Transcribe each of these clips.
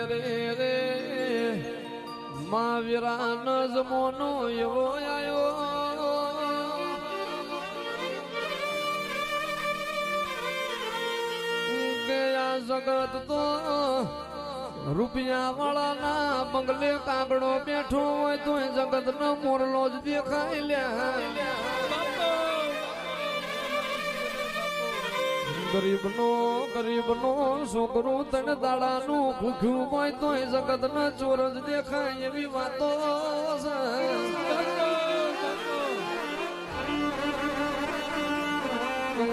રે મહાવીરાન જમોનો એવો આયો કે આ જગત તો રૂપિયા વાળાના બંગલે કાગડો બેઠો હોય તો જગત નો મોરલો જ દેખાય લ્યા ગરીબ નો છોકરું તને દાડાનું ભૂખ્યું હોય તો જગત ના ચોર જ દેખાય એવી વાતો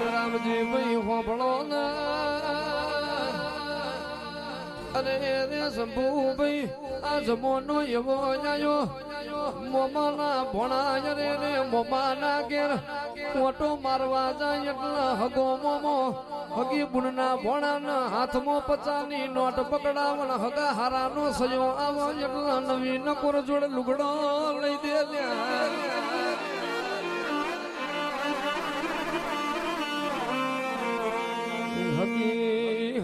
રામજી ભાઈ હોભળો અરે રે શંભુ ભાઈ આ જમોનો એવો આયો મોમાના ભણા રે મોમાના ઘેર ઓટો મારવા જાય એટલે હગો મોમો હગી બુનના ભોણાના હાથમાં 50 ની નોટ પકડાવણ હગા હારાનો સયો આવો એટલે નવી નકોર જોડે લુગડો લઈ દે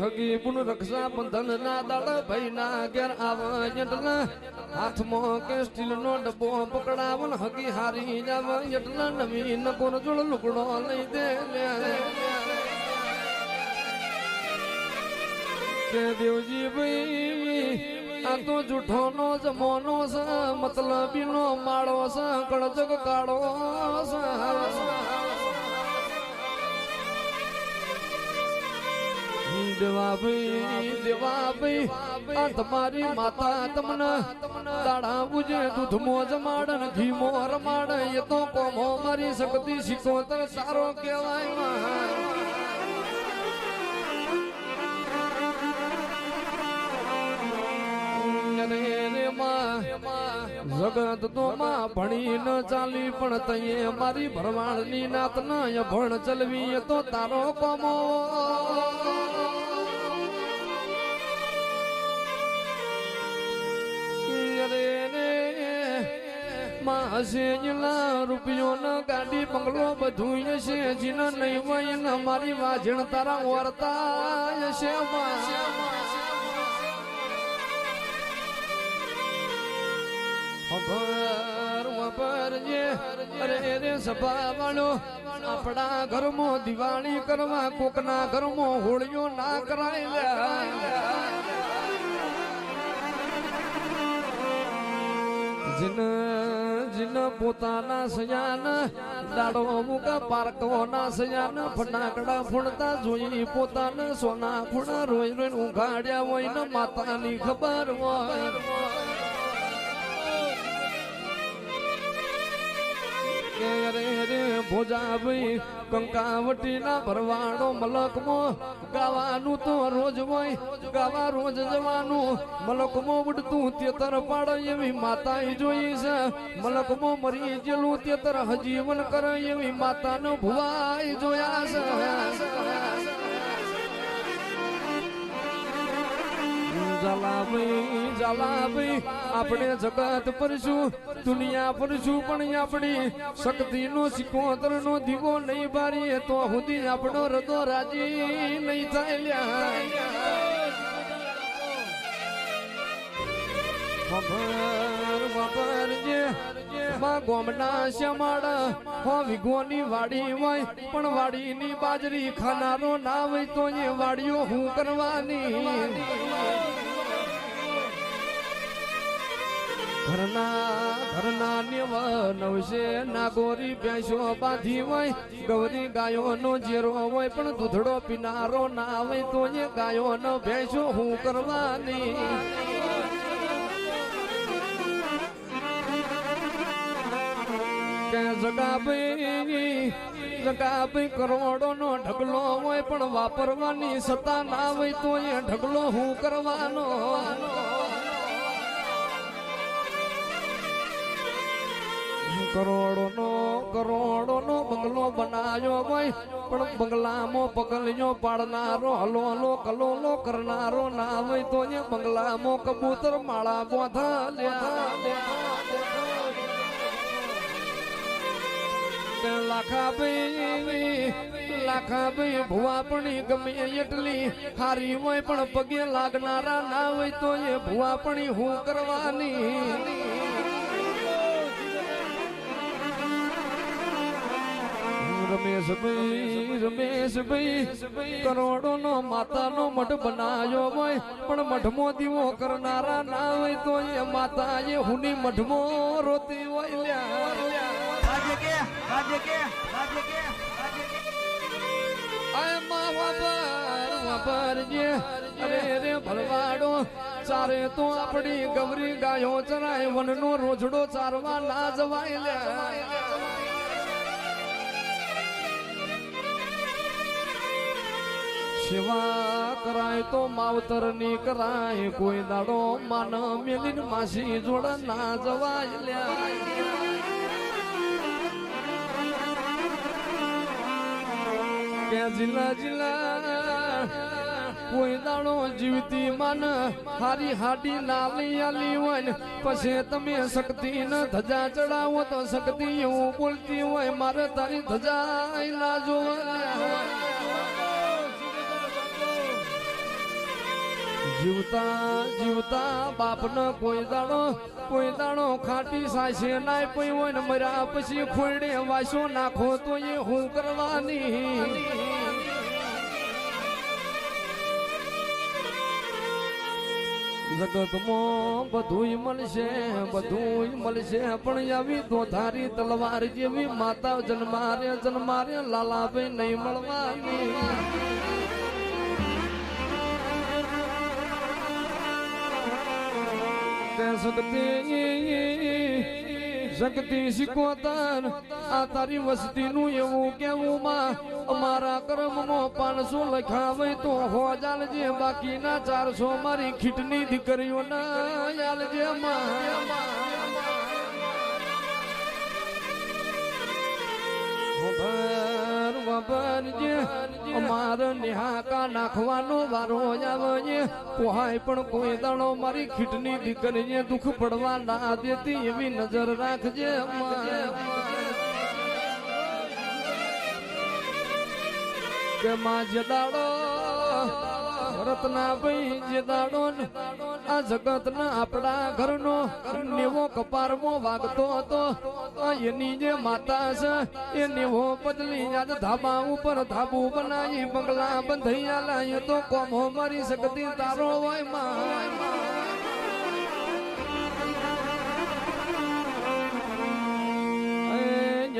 હગી પુન રક્ષા બંધન ના દાડા ભાઈ ના ઘેર આવે એટલે હાથમાં કે સ્ટીલ નો ડબ્બો પકડાવન હગી હારી જાવ એટલે નવી નકોર જોડ લુગડો લઈ દે કે દેવજી ભાઈ આ તો જૂઠો નો જમોનો છે મતલબી નો માળો છે કળજગ કાળો દેવાભાઈ આ તમારી માતા તમને દાડા બુજે દૂધ મો જમાડન ઘી મો રમાડ એ તો કોમો મારી શક્તિ શીખોતર સારો કહેવાય જગત તો માં ભણી ન ચાલી પણ તઈએ મારી ભરવાડની નાત ના ભણ ચલવી તો તારો કોમો રૂપિયો ન ગાડી બંગલો બધું હશે જીને નહીં હોય ને મારી વાજણ તારા વર્તા હશે અરે રે સભા વાળો આપણા ઘરમાં દિવાળી કરવા કોકના ઘરમાં હોળીઓ ના કરાય જીન પોતાના સયાન દાડો મુકા પારકો ના સયાન ફટાકડા ફૂણતા જોઈ પોતાના સોના ખૂણા રોઈ રોઈ ઉઘાડ્યા હોય ને માતાની ખબર હોય ભોજાભાઈ કંકાવટી ના ભરવાડો મલકમો ગાવાનું તો રોજ હોય ગાવા રોજ જવાનું મલકમો ઉડતું તેતર પાડે એવી માતા જોઈ છે મલકમો મરી ગયેલું તેતર હજીવન કરે એવી માતાનો ભુવાઈ જોયા છે જાલાભાઈ આપણે જગત પરશું દુનિયા પરશું પણ આપણી શક્તિ નો સિકોતર નો દીવો નહીં બારીએ તો સુધી આપણો હૃદય રાજી નહીં થાય ગોમના શ્યામાડા હો વિગોની વાડી હોય પણ વાડીની બાજરી ખાનારો ના હોય તો એ વાડીઓ હું કરવાની ઘરના નવશે નાગોરી ભેંસો બાંધી હોય ગૌરી ગાયો નો જેરો હોય પણ દૂધડો પીનારો ના હોય તો એ ગાયો નો ભેંસો હું કરવાની જગાભાઈ કરોડો નો ઢગલો હોય પણ વાપરવાની સત્તા ના હોય તો એ ઢગલો હું કરવાનો કરોડો નો બંગલો બનાવ્યો હોય પણ બંગલામાં પગલિયો પાડનારો હલો કલોલો કરનારો ના હોય તો એ બંગલામાં કબૂતર માળા બોધા લાખાભાઈ ભુવાપણી ગમે એટલી હારી હોય પણ પગે લાગનારા ના હોય તો એ ભુવાપણી હું કરવાની રમેશભાઈ કરોડો નો માતા નો મઠ બનાવ્યો હોય પણ મઠમો દીવો કરનારા ના હોય તો એ માતા એ હુની મઠમો રોતી હોય ભરવાડો ચારે તો આપણી ગવરી ગાયો ચરાય વનનો રોજડો ચારવા ના જવાય સેવા કરાય તો માવતર ની કરાય કોઈ દાડો માન મેલીન માસી જોડ ના જવાય કે જિલ્લા કોઈ દાડો જીવતી માન હારી હાડી નાલી આલી હોય પછી તમે શક્તિ ન ધજા ચડાવો તો શક્તિ એવું બોલતી હોય મારે તારી ધજા ના જોવા જીવતા બાપ ન કોઈ દાડો ખાટી સાસે નાય પઈ હોય ને મર્યા પછી ખોરડે વાસો નાખો તો એ હું કરવાની જગતમાં બધુંય મળશે પણ આવી તો ધારી તલવાર જેવી માતા જન્મારે લાલાભાઈ નહીં મળવાની શક્તિ શીખવતર આ તારી વસ્તી નું એવું કેવું માં અમારા કર્મમાં 500 લખાવે તો હોજાલજે બાકીના 400 મારી ખીટની દીકરીઓ ના યાલજે અમારે નિહાકા નાખવાનો વારો આવે કોહાય પણ કોઈ દાડો મારી ખીટની દીકરીને દુઃખ પડવા ના દેતી એવી નજર રાખજે કે માં જે દાડો રત્નાભાઈ જે દાડો આ જગત ના આપણા ઘરનો નેવો કપારમો વાગતો હતો એની જે માતા છે એ નેવો બદલી આજ ધાબા ઉપર ધાબુ બનાવી બંગલા બંધાઈ આલાય તો કોમો મારી શકતી તારો હોય માં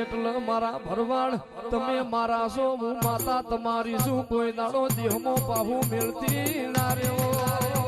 એટલે મારા ભરવાડ તમે મારા છો હું માતા તમારી શું કોઈ દાડો દેહમાં પાહુ મેળતી ના રેવો